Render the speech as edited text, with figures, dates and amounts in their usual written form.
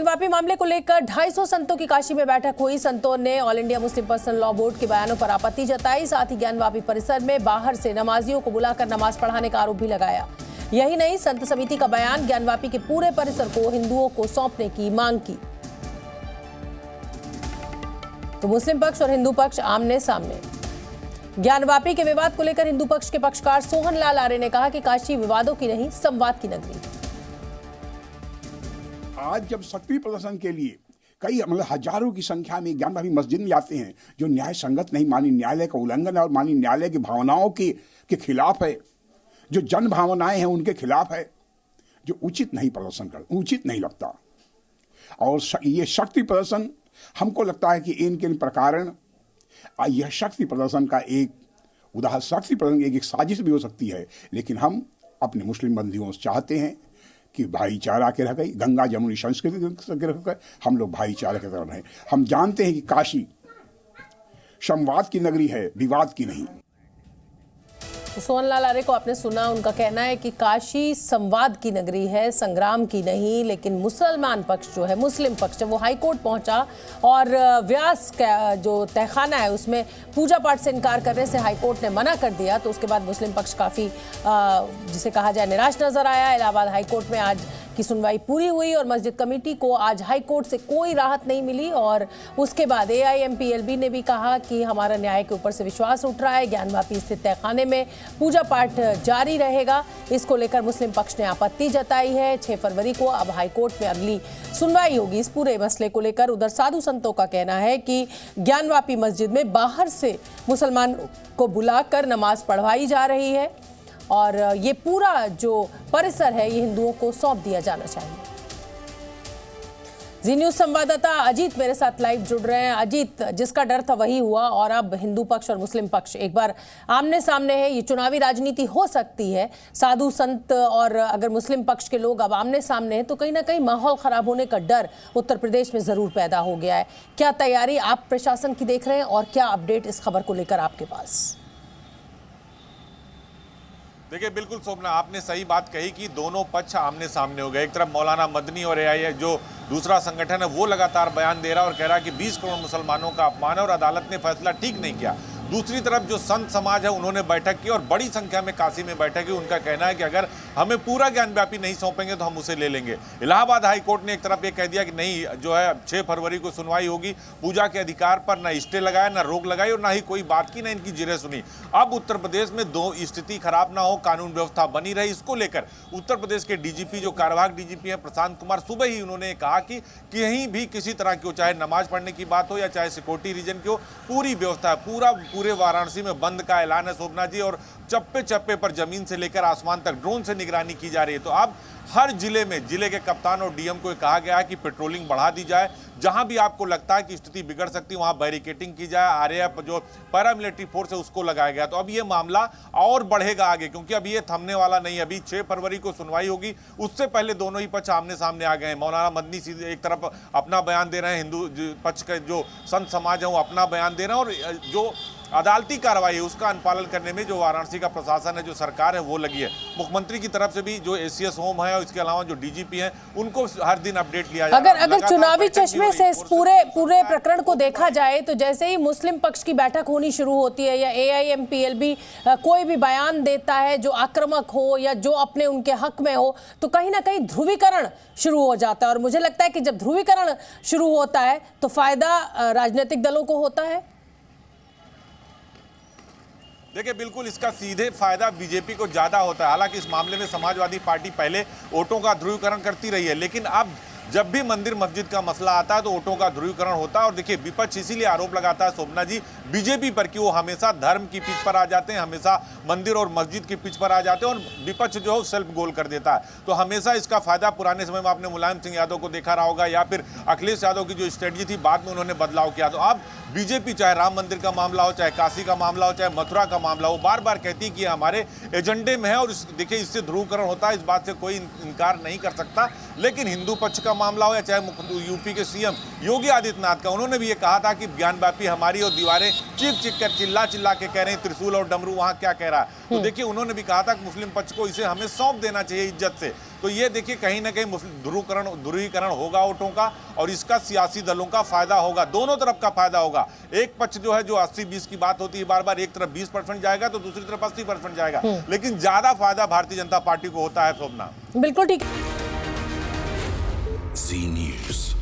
ज्ञानवापी मामले को लेकर 250 संतों की काशी में बैठक हुई। संतों ने all India Muslim personal law board के बयानों पर आपत्ति जताई। साथ ही ज्ञानवापी परिसर में बाहर से नमाजियों को बुलाकर नमाज पढ़ाने का आरोप भी लगाया। यही नहीं, संत समिति का बयान ज्ञानवापी के पूरे परिसर को हिंदुओं को सौंपने की मांग की। तो मुस्लिम पक्ष और हिंदू पक्ष आमने सामने। ज्ञानवापी के विवाद को लेकर हिंदू पक्ष के पक्षकार सोहन लाल आर्य ने कहा कि काशी विवादों की नहीं, संवाद की नगरी। आज जब शक्ति प्रदर्शन के लिए कई हजारों की संख्या में ज्ञानवापी मस्जिद में जाते हैं, जो न्याय संगत नहीं, माननीय न्यायालय का उल्लंघन है और माननीय न्यायालय की भावनाओं के खिलाफ है, जो जन भावनाएं हैं उनके खिलाफ है, जो उचित नहीं प्रदर्शन कर, उचित नहीं लगता। और ये शक्ति प्रदर्शन हमको लगता है कि इनके प्रकरण यह शक्ति प्रदर्शन का एक उदाहरण, शक्ति प्रदर्शन एक साजिश भी हो सकती है। लेकिन हम अपने मुस्लिम बंधुओं से चाहते हैं कि भाईचारा के रह गई, गंगा जमुनी संस्कृति के रह गए, हम लोग भाईचारे के तरफ हैं। हम जानते हैं कि काशी संवाद की नगरी है, विवाद की नहीं। सोहन लाल आर्य को आपने सुना, उनका कहना है कि काशी संवाद की नगरी है, संग्राम की नहीं। लेकिन मुसलमान पक्ष जो है, मुस्लिम पक्ष, वो हाईकोर्ट पहुंचा और व्यास का जो तहखाना है उसमें पूजा पाठ से इनकार करने से हाईकोर्ट ने मना कर दिया। तो उसके बाद मुस्लिम पक्ष काफ़ी जिसे कहा जाए निराश नजर आया। इलाहाबाद हाईकोर्ट में आज की सुनवाई पूरी हुई और मस्जिद कमेटी को आज हाईकोर्ट से कोई राहत नहीं मिली। और उसके बाद AIMPLB ने भी कहा कि हमारा न्याय के ऊपर से विश्वास उठ रहा है, ज्ञानवापी स्थित तहखाने में पूजा पाठ जारी रहेगा। इसको लेकर मुस्लिम पक्ष ने आपत्ति जताई है। 6 फरवरी को अब हाईकोर्ट में अगली सुनवाई होगी इस पूरे मसले को लेकर। उधर साधु संतों का कहना है कि ज्ञानवापी मस्जिद में बाहर से मुसलमान को बुलाकर नमाज पढ़वाई जा रही है और ये पूरा जो परिसर है ये हिंदुओं को सौंप दिया जाना चाहिए। जी न्यूज संवाददाता अजीत मेरे साथ लाइव जुड़ रहे हैं। अजीत, जिसका डर था वही हुआ और अब हिंदू पक्ष और मुस्लिम पक्ष एक बार आमने सामने है। ये चुनावी राजनीति हो सकती है, साधु संत और अगर मुस्लिम पक्ष के लोग अब आमने सामने हैं तो कहीं ना कहीं माहौल खराब होने का डर उत्तर प्रदेश में जरूर पैदा हो गया है। क्या तैयारी आप प्रशासन की देख रहे हैं और क्या अपडेट इस खबर को लेकर आपके पास? देखिए, बिल्कुल शोभना, आपने सही बात कही कि दोनों पक्ष आमने सामने हो गए। एक तरफ मौलाना मदनी और AI जो दूसरा संगठन है वो लगातार बयान दे रहा है और कह रहा है कि 20 करोड़ मुसलमानों का अपमान है और अदालत ने फैसला ठीक नहीं किया। दूसरी तरफ जो संत समाज है उन्होंने बैठक की और बड़ी संख्या में काशी में बैठक की। उनका कहना है कि अगर हमें पूरा ज्ञानव्यापी नहीं सौंपेंगे तो हम उसे ले लेंगे। इलाहाबाद हाईकोर्ट ने एक तरफ ये कह दिया कि नहीं, जो है 6 फरवरी को सुनवाई होगी। पूजा के अधिकार पर ना स्टे लगाया, ना रोक लगाई और ना ही कोई बात की, ना इनकी जिरे सुनी। अब उत्तर प्रदेश में दो स्थिति खराब ना हो, कानून व्यवस्था बनी रही, इसको लेकर उत्तर प्रदेश के DGP जो कार्यवाहक DGP है प्रशांत कुमार, सुबह ही उन्होंने कहा कि कहीं भी किसी तरह की हो, चाहे नमाज पढ़ने की बात हो या चाहे सिक्योरिटी रीजन की हो, पूरी व्यवस्था पूरे वाराणसी में बंद का ऐलान है शोभना जी। और चप्पे चप्पे पर जमीन से लेकर आसमान तक ड्रोन से निगरानी की जा रही है। तो अब हर जिले में जिले के कप्तान और DM को कहा गया है कि पेट्रोलिंग बढ़ा दी जाए। जहां भी आपको लगता है कि स्थिति बिगड़ सकती है वहां बैरिकेटिंग की जाए। RAF जो पैरामिलिट्री फोर्स है उसको लगाया गया। तो अब ये मामला और बढ़ेगा आगे, क्योंकि अब ये थमने वाला नहीं। अभी 6 फरवरी को सुनवाई होगी, उससे पहले दोनों ही पक्ष आमने सामने आ गए हैं। मौलाना मदनी सीधे एक तरफ अपना बयान दे रहे हैं, हिंदू पक्ष के जो संत समाज है वो अपना बयान दे रहे हैं और जो अदालती कार्रवाई है उसका अनुपालन करने में जो वाराणसी का प्रशासन है, जो सरकार है, वो लगी है। मुख्यमंत्री की तरफ से भी जो ACS होम है और इसके अलावा जो DGP हैं उनको हर दिन अपडेट लिया जा रहा है। अगर चुनावी चश्मे से इस पूरे प्रकरण को देखा जाए तो जैसे ही मुस्लिम पक्ष की बैठक होनी शुरू होती है या AIMPLB कोई भी बयान देता है जो आक्रामक हो या जो अपने उनके हक में हो, तो कहीं ना कहीं ध्रुवीकरण शुरू हो जाता है। और मुझे लगता है कि जब ध्रुवीकरण शुरू होता है तो फायदा राजनीतिक दलों को होता है। देखिए, बिल्कुल इसका सीधे फायदा बीजेपी को ज्यादा होता है। हालांकि इस मामले में समाजवादी पार्टी पहले वोटों का ध्रुवीकरण करती रही है, लेकिन अब जब भी मंदिर मस्जिद का मसला आता है तो वोटों का ध्रुवीकरण होता है। और देखिए, विपक्ष इसीलिए आरोप लगाता है शोभना जी बीजेपी पर कि वो हमेशा धर्म की पिच पर आ जाते हैं, हमेशा मंदिर और मस्जिद की पिच पर आ जाते हैं और विपक्ष जो है सेल्फ गोल कर देता है। तो हमेशा इसका फायदा पुराने समय में आपने मुलायम सिंह यादव को देखा रहा होगा या फिर अखिलेश यादव की जो स्ट्रेटजी थी, बाद में उन्होंने बदलाव किया। तो अब बीजेपी चाहे राम मंदिर का मामला हो, चाहे काशी का मामला हो, चाहे मथुरा का मामला हो, बार बार कहती है कि हमारे एजेंडे में है। और देखिए, इससे ध्रुवीकरण होता है, इस बात से कोई इनकार नहीं कर सकता। लेकिन हिंदू पक्ष का का मामला हो या चाहे यूपी के सीएम योगी आदित्यनाथ का, उन्होंने भी ये कहा था कि ज्ञानव्यापी हमारी और दीवारें चीख चीख कर चिल्ला चिल्ला के कह रहे हैं त्रिशूल और डमरू वहां क्या कह रहा है। तो देखिए उन्होंने भी कहा था कि मुस्लिम पक्ष को इसे हमें सौंप देना चाहिए इज्जत से। तो ये देखिए कहीं ना कहीं ध्रुवीकरण होगा वोटों का, और इसका सियासी दलों का फायदा होगा, दोनों तरफ का फायदा होगा। एक पक्ष जो है जो 80-20 की बात होती है बार बार, एक तरफ 20% जाएगा तो दूसरी तरफ 80% जाएगा, लेकिन ज्यादा फायदा भारतीय जनता पार्टी को होता है। शोभना बिल्कुल ठीक। जी न्यूज़।